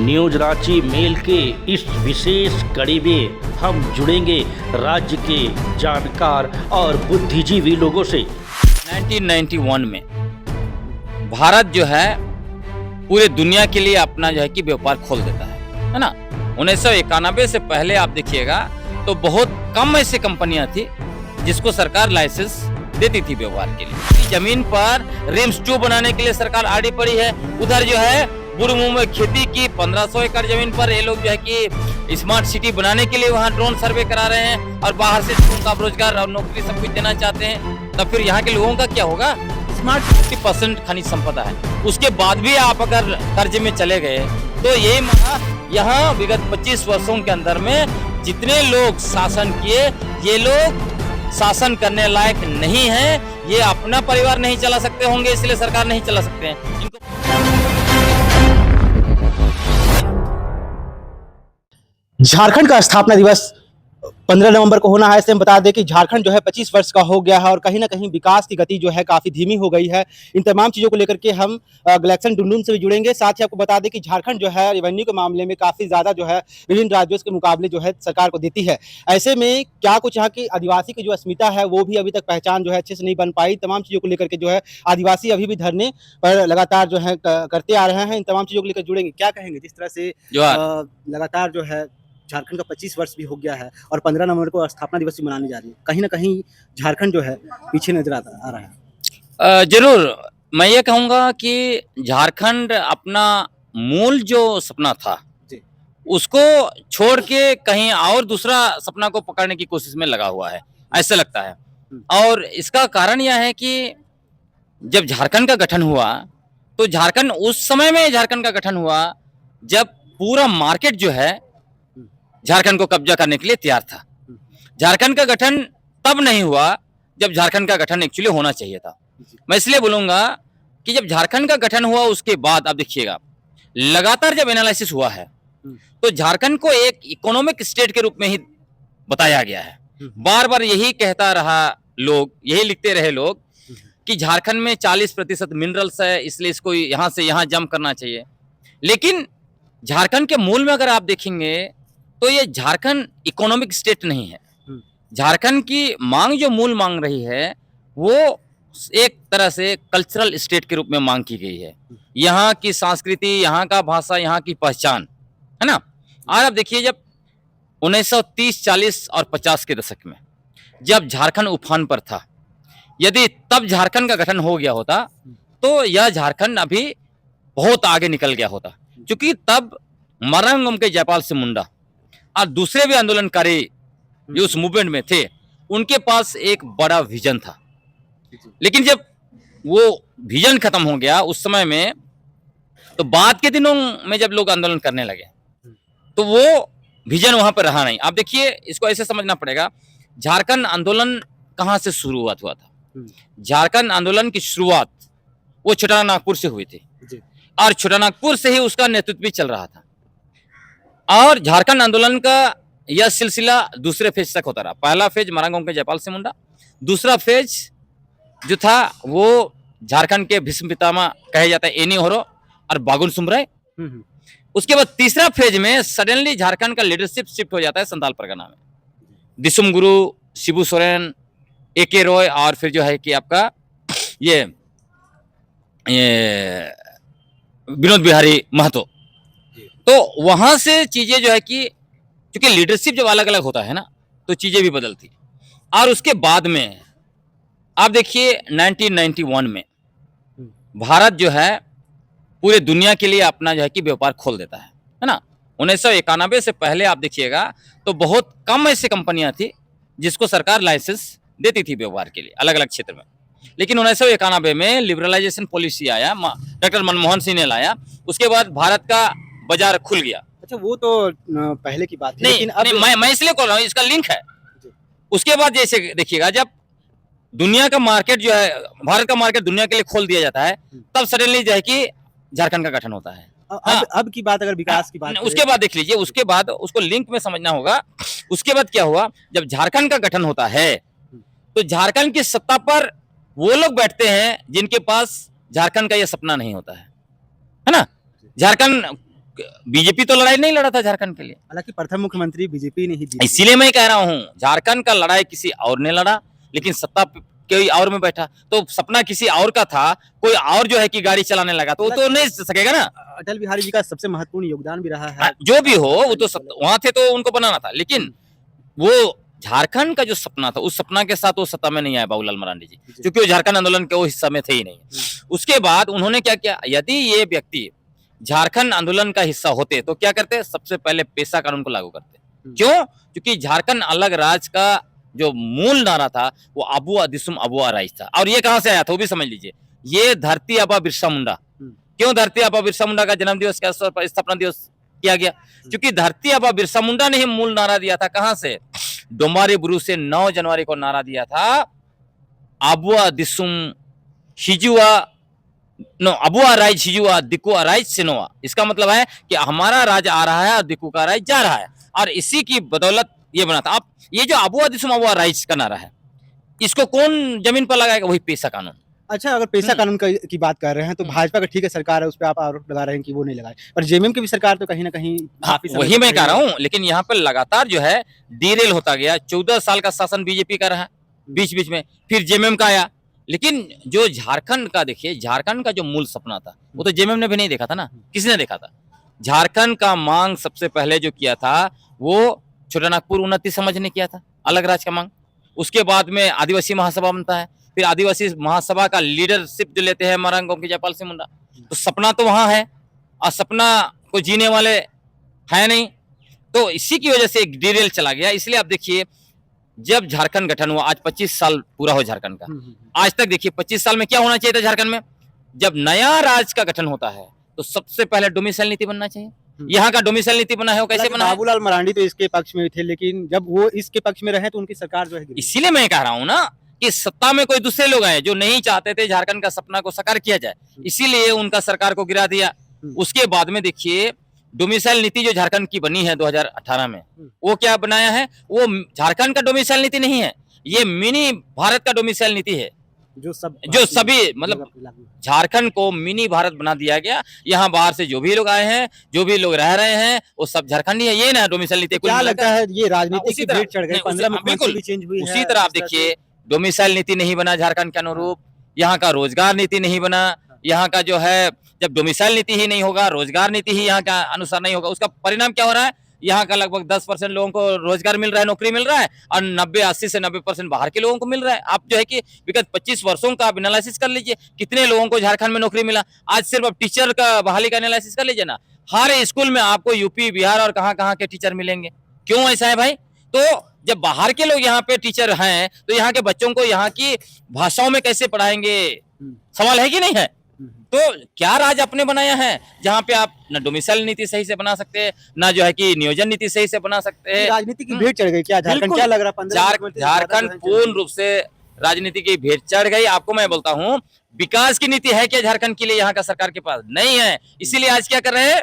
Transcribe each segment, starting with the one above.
News Ranchi mail के इस विशेष कड़ी में हम जुड़ेंगे राज्य के जानकार और बुद्धिजीवी लोगों से। 1991 में भारत जो है पूरे दुनिया के लिए अपना जो है कि व्यापार खोल देता है ना। 1991 से पहले आप देखिएगा तो बहुत कम ऐसी कंपनियां थी जिसको सरकार लाइसेंस देती थी व्यापार के लिए। जमीन पर रिम्स 2 बनाने के लिए सरकार आड़ी पड़ी है। उधर जो है बुरमू में खेती की 1500 एकड़ जमीन पर ये लोग जो है कि स्मार्ट सिटी बनाने के लिए वहाँ ड्रोन सर्वे करा रहे हैं और बाहर से उनका रोजगार और नौकरी सब कुछ देना चाहते हैं। तब फिर यहाँ के लोगों का क्या होगा? स्मार्ट 50% खनिज संपदा है। उसके बाद भी आप अगर कर्ज में चले गए तो ये यहाँ विगत 25 वर्षों के अंदर में जितने लोग शासन किए ये लोग शासन करने लायक नहीं है। ये अपना परिवार नहीं चला सकते होंगे इसलिए सरकार नहीं चला सकते हैं इनको। झारखंड का स्थापना दिवस 15 नवंबर को होना है। इससे हम बता दें कि झारखंड जो है 25 वर्ष का हो गया है और कहीं ना कहीं विकास की गति जो है काफ़ी धीमी हो गई है। इन तमाम चीज़ों को लेकर के हम गलेक्सन डुंडुन से भी जुड़ेंगे। साथ ही आपको बता दें कि झारखंड जो है रेवेन्यू के मामले में काफ़ी ज़्यादा जो है विभिन्न राज्यों के मुकाबले जो है सरकार को देती है। ऐसे में क्या कुछ यहाँ की आदिवासी की जो अस्मिता है वो भी अभी तक पहचान जो है अच्छे से नहीं बन पाई। तमाम चीज़ों को लेकर के जो है आदिवासी अभी भी धरने पर लगातार जो है करते आ रहे हैं। इन तमाम चीज़ों को लेकर जुड़ेंगे। क्या कहेंगे जिस तरह से लगातार जो है झारखंड का 25 वर्ष भी हो गया है और 15 नवंबर को स्थापना दिवस भी मनाने जा रही है, कहीं ना कहीं झारखंड जो है पीछे नजर आ रहा है। जरूर मैं ये कहूँगा कि झारखंड अपना मूल जो सपना था उसको छोड़ के कहीं और दूसरा सपना को पकड़ने की कोशिश में लगा हुआ है, ऐसा लगता है। और इसका कारण यह है कि जब झारखंड का गठन हुआ तो झारखंड उस समय में झारखंड का गठन हुआ जब पूरा मार्केट जो है झारखंड को कब्जा करने के लिए तैयार था। झारखंड का गठन तब नहीं हुआ जब झारखंड का गठन एक्चुअली होना चाहिए था। मैं इसलिए बोलूंगा कि जब झारखंड का गठन हुआ उसके बाद आप देखिएगा लगातार जब एनालिसिस हुआ है तो झारखंड को एक इकोनॉमिक स्टेट के रूप में ही बताया गया है। बार बार यही कहता रहा लोग, यही लिखते रहे लोग कि झारखंड में 40% मिनरल्स है इसलिए इसको यहाँ से यहाँ जंप करना चाहिए। लेकिन झारखंड के मूल में अगर आप देखेंगे तो ये झारखंड इकोनॉमिक स्टेट नहीं है। झारखंड की मांग जो मूल मांग रही है वो एक तरह से कल्चरल स्टेट के रूप में मांग की गई है। यहाँ की संस्कृति, यहाँ का भाषा, यहाँ की पहचान है ना। और अब देखिए जब 1930, 40 और 50 के दशक में जब झारखंड उफान पर था, यदि तब झारखंड का गठन हो गया होता तो यह झारखंड अभी बहुत आगे निकल गया होता। क्योंकि तब मरांगम के जयपाल सिंह मुंडा और दूसरे भी आंदोलनकारी जो उस मूवमेंट में थे उनके पास एक बड़ा विजन था। लेकिन जब वो विजन खत्म हो गया उस समय में तो बाद के दिनों में जब लोग आंदोलन करने लगे तो वो विजन वहां पर रहा नहीं। आप देखिए इसको ऐसे समझना पड़ेगा, झारखंड आंदोलन कहां से शुरुआत हुआ था। झारखंड आंदोलन की शुरुआत वो छोटा नागपुर से हुई थी और छोटा नागपुर से ही उसका नेतृत्व भी चल रहा था। और झारखंड आंदोलन का यह सिलसिला दूसरे फेज तक होता रहा। पहला फेज मरांगों के जयपाल सिंह मुंडा, दूसरा फेज जो था वो झारखंड के भीष्म पितामह कहे जाते हैं एनी होरो और बागुन सुमराय। उसके बाद तीसरा फेज में सडनली झारखंड का लीडरशिप शिफ्ट हो जाता है संताल परगना में। दिसुम गुरु, शिबू सोरेन, AK रॉय और फिर जो है कि आपका ये विनोद बिहारी महतो। तो वहां से चीजें जो है कि क्योंकि लीडरशिप जब अलग अलग होता है ना तो चीजें भी बदलती। और उसके बाद में आप देखिए 1991 में भारत जो है पूरे दुनिया के लिए अपना जो है कि व्यापार खोल देता है ना। 1991 से पहले आप देखिएगा तो बहुत कम ऐसी कंपनियां थी जिसको सरकार लाइसेंस देती थी व्यापार के लिए अलग अलग क्षेत्र में। लेकिन 1991 में लिबरलाइजेशन पॉलिसी आया, डॉक्टर मनमोहन सिंह ने लाया। उसके बाद भारत का बाजार खुल गया। अच्छा, वो तो पहले की बात है। नहीं, लेकिन अब मैं इसलिए बोल रहा हूँ, इसका लिंक है। उसके बाद जैसे देखिएगा जब दुनिया का मार्केट जो है, भारत का मार्केट दुनिया के लिए खोल दिया जाता है तब सडनली जो है कि झारखंड का गठन होता है। अब की बात अगर विकास की बात उसके बाद देख लीजिए, उसके बाद उसको लिंक में समझना होगा। उसके बाद क्या हुआ, जब झारखंड का गठन होता है तो झारखंड की सत्ता पर वो लोग बैठते हैं जिनके पास झारखंड का ये सपना नहीं होता है ना। झारखंड बीजेपी तो लड़ाई नहीं लड़ा था झारखंड के लिए। हालांकि प्रथम मुख्यमंत्री बीजेपी ने ही दी। इसीलिए मैं कह रहा हूँ झारखंड का लड़ाई किसी और ने लड़ा, लेकिन सत्ता कोई और में बैठा, तो सपना किसी और का था, कोई और जो है कि गाड़ी चलाने लगा, तो वो तो नहीं सकेगा ना। अटल बिहारी जी का सबसे महत्वपूर्ण योगदान भी रहा है। जो भी हो, वो तो वहां थे तो उनको बनाना था, लेकिन वो झारखंड का जो सपना था उस सपना के साथ वो सत्ता में नहीं आए बाबूलाल मरांडी जी, क्योंकि वो झारखंड आंदोलन के वो हिस्सा में थे ही नहीं। उसके बाद उन्होंने क्या किया, यदि ये व्यक्ति झारखंड आंदोलन का हिस्सा होते तो क्या करते, सबसे पहले पेशा कानून को लागू करते। क्यों? क्योंकि झारखंड अलग राज्य का जो मूल नारा था वो अबुआ दिसुम अबुआ राइज था। और ये कहां से आया था वो भी समझ लीजिए, ये धरती आबा बिरसा मुंडा। क्यों धरती आबा बिरसा मुंडा का जन्म दिवस का स्थापना दिवस किया गया? क्योंकि धरती आबा बिरसा मुंडा ने ही मूल नारा दिया था। कहां से? डोमारी बुरु से 9 जनवरी को नारा दिया था, अबुआ दिसुम हिजुआ नो अबुआ राइज हिजुआ दिकुआ राइज सिनोआ। इसका मतलब है कि हमारा राज आ रहा है और दिकू का राज जा रहा है, और इसी की बदौलत ये बना था। अब ये जो अबुआ दिसुम अबुआ राइज का नारा है, इसको कौन जमीन पर लगाएगा? वही पेशा कानून। अच्छा, अगर पेशा कानून की बात कर रहे हैं तो भाजपा का ठीक है सरकार है, उस पर आप आरोप लगा रहे हैं कि वो नहीं लगाए, पर जेएमएम की भी सरकार तो कहीं ना कहीं काफी वही मैं कह रहा हूँ, लेकिन यहाँ पर लगातार जो है डीरेल होता गया। 14 साल का शासन बीजेपी का रहा, बीच बीच में फिर जेएमएम का आया, लेकिन जो झारखंड का देखिए, झारखंड का जो मूल सपना था वो तो जेएमएम ने भी नहीं देखा था ना। किसने देखा था? झारखंड का मांग सबसे पहले जो किया था वो छोटा नागपुर उन्नति समझ ने किया था, अलग राज्य का मांग। उसके बाद में आदिवासी महासभा बनता है, फिर आदिवासी महासभा का लीडरशिप जो लेते हैं मरांगों की जयपाल सिंह मुंडा। तो सपना तो वहां है और सपना को जीने वाले है नहीं, तो इसी की वजह से एक डीरेल चला गया। इसलिए आप देखिए, जब झारखंड गठन हुआ, आज 25 साल पूरा हो झारखंड का, आज तक देखिए 25 साल में क्या होना चाहिए था झारखंड में? जब नया राज्य का गठन होता है तो सबसे पहले डोमिसाइल नीति बनना चाहिए। यहाँ का डोमिसाइल नीति बना है, वो कैसे बना है? बाबूलाल मरांडी तो इसके पक्ष में थे, लेकिन जब वो इसके पक्ष में रहे तो उनकी सरकार जो है इसीलिए मैं कह रहा हूँ ना कि सत्ता में कोई दूसरे लोग आए जो नहीं चाहते थे झारखंड का सपना को साकार किया जाए, इसीलिए उनका सरकार को गिरा दिया। उसके बाद में देखिए डोमिसाइल नीति जो झारखंड की बनी है 2018 में, वो क्या बनाया है? वो झारखंड का डोमिसाइल नीति नहीं है, ये मिनी भारत का डोमिसाइल नीति है, जो सभी मतलब झारखंड को मिनी भारत बना दिया गया। यहाँ बाहर से जो भी लोग आए हैं, जो भी लोग रह रहे हैं, वो सब झारखंडी है। ये ना डोमिसाइल नीति क्या लगता है ये राजनीति की भेंट चढ़ गई? 15 बिल्कुल भी चेंज हुई है। उसी तरह आप देखिए, डोमिसाइल नीति नहीं बना झारखंड के अनुरूप, यहाँ का रोजगार नीति नहीं बना। यहाँ का जो है, जब डोमिसाइल नीति ही नहीं होगा, रोजगार नीति ही यहाँ का अनुसार नहीं होगा, उसका परिणाम क्या हो रहा है? यहाँ का लगभग 10% लोगों को रोजगार मिल रहा है, नौकरी मिल रहा है, और 80 से 90% बाहर के लोगों को मिल रहा है। आप जो है कि विगत 25 वर्षों का आप एनालिसिस कर लीजिए, कितने लोगों को झारखंड में नौकरी मिला। आज सिर्फ आप टीचर का बहाली का एनालिसिस कर लीजिए ना, हर स्कूल में आपको यूपी, बिहार और कहाँ के टीचर मिलेंगे। क्यों ऐसा है भाई? तो जब बाहर के लोग यहाँ पे टीचर हैं तो यहाँ के बच्चों को यहाँ की भाषाओं में कैसे पढ़ाएंगे? सवाल है कि नहीं है? तो क्या राज आपने बनाया है जहाँ पे आप न डोमिसाइल नीति सही से बना सकते हैं, ना जो है कि नियोजन नीति सही से बना सकते हैं। राजनीति की भेंट चढ़ गई क्या झारखंड? क्या लग रहा है? झारखंड पूर्ण रूप से राजनीति की भेंट चढ़ गई। आपको मैं बोलता हूँ, विकास की नीति है क्या झारखंड के लिए? यहाँ का सरकार के पास नहीं है। इसीलिए आज क्या कर रहे हैं?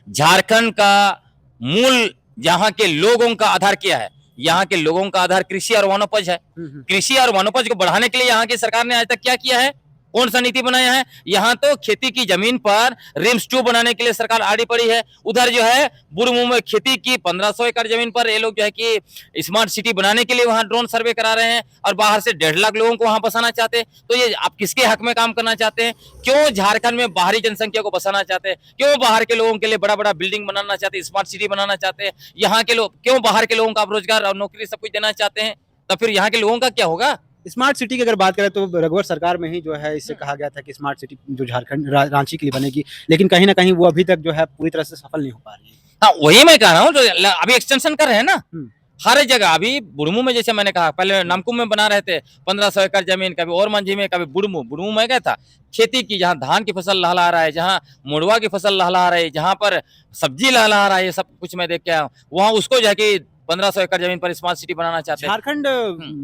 झारखंड का मूल यहाँ के लोगों का आधार क्या है? यहाँ के लोगों का आधार कृषि और वनोपज है। कृषि और वनोपज को बढ़ाने के लिए यहाँ की सरकार ने आज तक क्या किया है? कौन सा नीति बनाया है? यहाँ तो खेती की जमीन पर रिम्स 2 बनाने के लिए सरकार आड़ी पड़ी है। उधर जो है बुरमू में खेती की 1500 एकड़ जमीन पर ये लोग जो है कि स्मार्ट सिटी बनाने के लिए वहाँ ड्रोन सर्वे करा रहे हैं, और बाहर से 1.5 लाख लोगों को वहाँ बसाना चाहते हैं। तो ये आप किसके हक में काम करना चाहते हैं? क्यों झारखंड में बाहरी जनसंख्या को बसाना चाहते हैं? क्यों बाहर के लोगों के लिए बड़ा बड़ा बिल्डिंग बनाना चाहते हैं, स्मार्ट सिटी बनाना चाहते हैं? यहाँ के लोग क्यों बाहर के लोगों को आप रोजगार और नौकरी सब कुछ देना चाहते हैं? तो फिर यहाँ के लोगों का क्या होगा? स्मार्ट सिटी की अगर बात करें तो रघुवर सरकार में ही जो है इससे कहा गया था कि स्मार्ट सिटी जो झारखंड रांची के लिए बनेगी, लेकिन कहीं ना कहीं वो अभी तक जो है पूरी तरह से सफल नहीं हो पा रही है। हाँ, वही मैं कह रहा हूँ, तो अभी एक्सटेंशन कर रहे हैं ना हर जगह। अभी बुड़मू में जैसे मैंने कहा, पहले नामकुम में बना रहे थे 1500 एकड़ जमीन, कभी और मंझी में, कभी बुड़मू में गया था खेती की, जहाँ धान की फसल लहला रहा है, जहाँ मोड़वा की फसल लहला रही है, जहाँ पर सब्जी लहला रहा है, ये सब कुछ मैं देख के आया हूँ। वहाँ उसको जो है कि 1500 एकड़ जमीन पर स्मार्ट सिटी बनाना चाहते हैं। झारखंड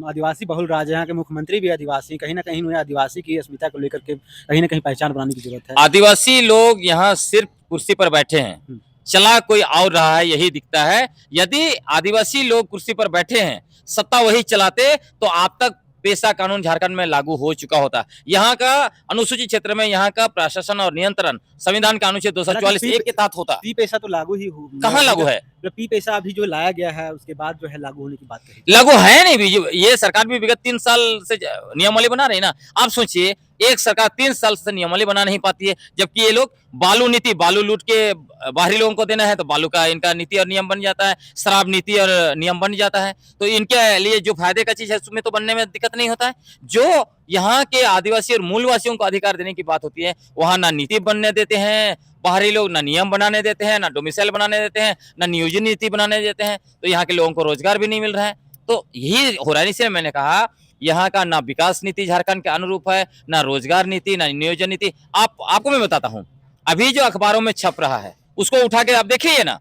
आदिवासी बहुल राज्य है, यहाँ के मुख्यमंत्री भी आदिवासी, कहीं ना कहीं उन्हें आदिवासी की अस्मिता को लेकर के कहीं ना कहीं पहचान बनाने की जरूरत है। आदिवासी लोग यहाँ सिर्फ कुर्सी पर बैठे हैं, चला कोई और रहा है, यही दिखता है। यदि आदिवासी लोग कुर्सी पर बैठे हैं, सत्ता वही चलाते, तो आप तक पेशा कानून झारखंड में लागू हो चुका होता। यहाँ का अनुसूचित क्षेत्र में यहाँ का प्रशासन और नियंत्रण संविधान का अनुच्छेद 244(1) के तहत होता। पी पेशा तो लागू ही कहाँ लागू है? पी पेशा अभी जो लाया गया है उसके बाद जो है लागू होने की बात कही। लागू है नहीं भी। ये सरकार भी विगत 3 साल से नियमावली बना रही है ना। आप सोचिए, एक सरकार 3 साल से नियमावली बना नहीं पाती है, जबकि ये लोग बालू नीति, बालू लूट के बाहरी लोगों को देना है तो बालू का इनका नीति और नियम बन जाता है, शराब नीति और नियम बन जाता है। तो इनके लिए जो फायदे का चीज है उसमें तो बनने में दिक्कत नहीं होता है। जो यहाँ के आदिवासी और मूलवासियों को अधिकार देने की बात होती है, वहां ना नीति बनने देते हैं बाहरी लोग, ना नियम बनाने देते हैं, ना डोमिसाइल बनाने देते हैं, ना नियोजन नीति बनाने देते हैं। तो यहाँ के लोगों को रोजगार भी नहीं मिल रहा है। तो यही हो रहा है। इसलिए मैंने कहा यहाँ का ना विकास नीति झारखंड के अनुरूप है, ना रोजगार नीति, ना नियोजन नीति। आपको मैं बताता हूँ, अभी जो अखबारों में छप रहा है उसको उठा के आप देखिए ना,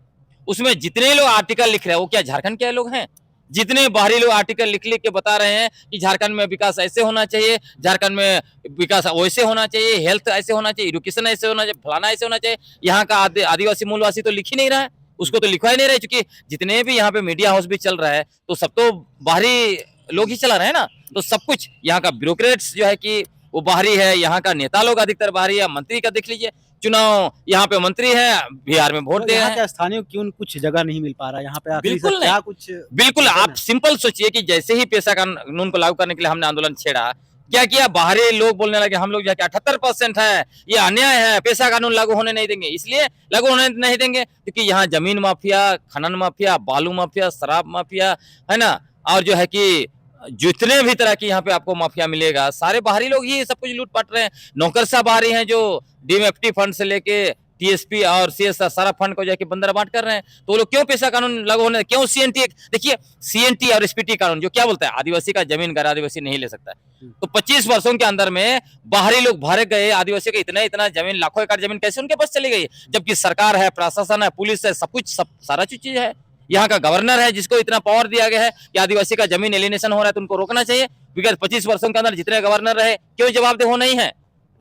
उसमें जितने लोग आर्टिकल लिख रहे हैं वो क्या झारखंड के लोग हैं? जितने बाहरी लोग आर्टिकल लिख लिख के बता रहे हैं कि झारखंड में विकास ऐसे होना चाहिए, झारखंड में विकास वैसे होना चाहिए, हेल्थ ऐसे होना चाहिए, एजुकेशन ऐसे होना चाहिए, फलाना ऐसे होना चाहिए, यहाँ का आदिवासी मूलवासी तो लिख ही नहीं रहा है, उसको तो लिखवा ही नहीं रहे। क्योंकि जितने भी यहाँ पे मीडिया हाउस भी चल रहा है तो सब तो बाहरी लोग ही चला रहे हैं ना। तो सब कुछ यहाँ का ब्यूरोक्रेट्स जो है कि वो बाहरी है, यहाँ का नेता लोग अधिकतर बाहरी है। मंत्री का देख लीजिए, चुनाव यहाँ पे मंत्री है, बिहार में वोट दे रहे हैं। स्थानीय क्यों कुछ जगह नहीं मिल पा रहा यहाँ पे? बिल्कुल नहीं, कुछ बिल्कुल। आप सिंपल सोचिए कि जैसे ही पेशा कानून को लागू करने के लिए हमने आंदोलन छेड़ा, क्या किया? बाहरी लोग बोलने लगे हम लोग जाके 78% है, ये अन्याय है, पेशा कानून लागू होने नहीं देंगे। इसलिए लागू होने नहीं देंगे क्योंकि यहाँ जमीन माफिया, खनन माफिया, बालू माफिया, शराब माफिया है ना, और जो है कि जितने भी तरह की यहाँ पे आपको माफिया मिलेगा, सारे बाहरी लोग ही सब कुछ लूट पाट रहे हैं। नौकरशाह बाहरी हैं जो डीएमएफटी फंड से लेके टीएसपी और सीएसआर सारा फंड को जाके बंदर बांट कर रहे हैं। तो वो लोग क्यों पेशा कानून लागू होने, क्यों सीएनटी? देखिए, सीएनटी और एसपीटी कानून जो क्या बोलता है, आदिवासी का जमीन गैर आदिवासी नहीं ले सकता है। तो 25 वर्षों के अंदर में बाहरी लोग भर गए, आदिवासी का इतना जमीन, लाखों एकड़ जमीन कैसे उनके पास चली गई? जबकि सरकार है, प्रशासन है, पुलिस है, सब कुछ, सारा चीज है। यहाँ का गवर्नर है जिसको इतना पावर दिया गया है कि आदिवासी का जमीन एलिनेशन हो रहा है तो उनको रोकना चाहिए। विगत 25 वर्षों के अंदर जितने गवर्नर रहे, क्यों जवाबदेह हो नहीं है?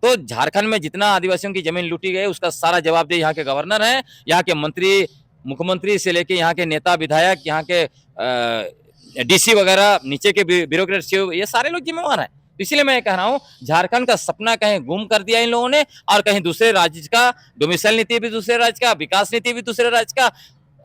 तो झारखंड में जितना आदिवासियों की जमीन लूटी गई उसका सारा जवाबदेह यहाँ के गवर्नर है, यहाँ के मंत्री, मुख्यमंत्री से लेके यहाँ के नेता विधायक, यहाँ के डीसी वगैरह, नीचे के ब्यूरोक्रेट्स, ये सारे लोग जिम्मेवार हैं। इसलिए मैं कह रहा हूँ झारखंड का सपना कहीं गुम कर दिया इन लोगों ने, और कहीं दूसरे राज्य का डोमिसाइल नीति भी दूसरे राज्य का, विकास नीति भी दूसरे राज्य का,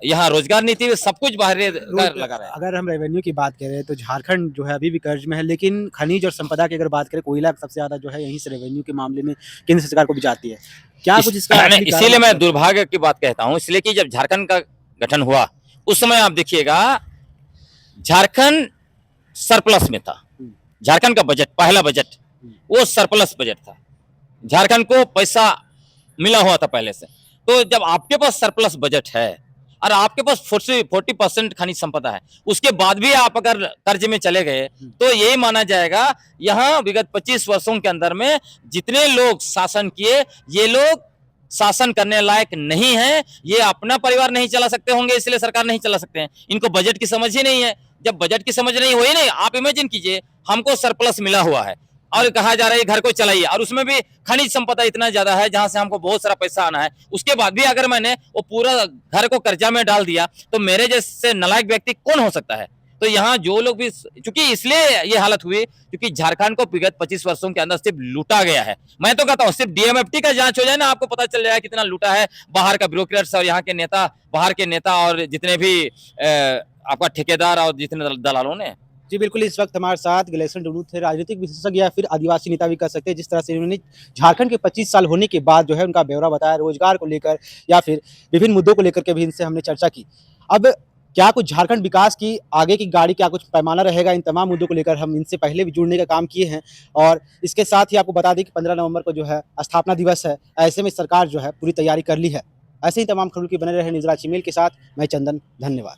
यहाँ रोजगार नीति में सब कुछ बाहर लगा रहा है। अगर हम रेवेन्यू की बात करें तो झारखंड जो है अभी भी कर्ज में है, लेकिन खनिज और संपदा की अगर बात करें, कोयला सबसे ज्यादा जो है यहीं से रेवेन्यू के मामले में केंद्र सरकार को भी जाती है। क्या कुछ इसका? इसीलिए मैं दुर्भाग्य की बात कहता हूँ, इसलिए कि जब झारखंड का गठन हुआ उस समय आप देखिएगा झारखंड सरप्लस में था। झारखंड का बजट, पहला बजट वो सरप्लस बजट था। झारखंड को पैसा मिला हुआ था पहले से। तो जब आपके पास सरप्लस बजट है और आपके पास 40% खनिज संपदा है, उसके बाद भी आप अगर कर्ज में चले गए तो यही माना जाएगा यहाँ विगत 25 वर्षों के अंदर में जितने लोग शासन किए, ये लोग शासन करने लायक नहीं है। ये अपना परिवार नहीं चला सकते होंगे, इसलिए सरकार नहीं चला सकते हैं। इनको बजट की समझ ही नहीं है। जब बजट की समझ नहीं हुई नहीं, आप इमेजिन कीजिए हमको सरप्लस मिला हुआ है और कहा जा रहा है घर को चलाइए, और उसमें भी खनिज संपदा इतना ज्यादा है जहां से हमको बहुत सारा पैसा आना है। उसके बाद भी अगर मैंने वो पूरा घर को कर्जा में डाल दिया तो मेरे जैसे नालायक व्यक्ति कौन हो सकता है? तो यहाँ जो लोग भी, क्योंकि इसलिए ये हालत हुई क्योंकि झारखंड को विगत 25 वर्षों के अंदर सिर्फ लूटा गया है। मैं तो कहता हूँ सिर्फ डीएमएफटी का जांच हो जाए ना, आपको पता चल जाएगा कितना लूटा है। बाहर का ब्यूरोक्रेट्स और यहाँ के नेता, बाहर के नेता और जितने भी आपका ठेकेदार और जितने दलालों ने। जी बिल्कुल, इस वक्त हमारे साथ गलेसन डुलू थे, राजनीतिक विशेषज्ञ या फिर आदिवासी नेता भी कर सकते हैं। जिस तरह से इन्होंने झारखंड के 25 साल होने के बाद जो है उनका ब्यौरा बताया, रोजगार को लेकर या फिर विभिन्न मुद्दों को लेकर के भी इनसे हमने चर्चा की। अब क्या कुछ झारखंड विकास की आगे की गाड़ी, क्या कुछ पैमाना रहेगा, इन तमाम मुद्दों को लेकर हम इनसे पहले भी जुड़ने का काम किए हैं। और इसके साथ ही आपको बता दें कि 15 नवंबर को जो है स्थापना दिवस है, ऐसे में सरकार जो है पूरी तैयारी कर ली है। ऐसे ही तमाम खबरों की बने रहे निजरा चिमेल के साथ, मैं चंदन, धन्यवाद।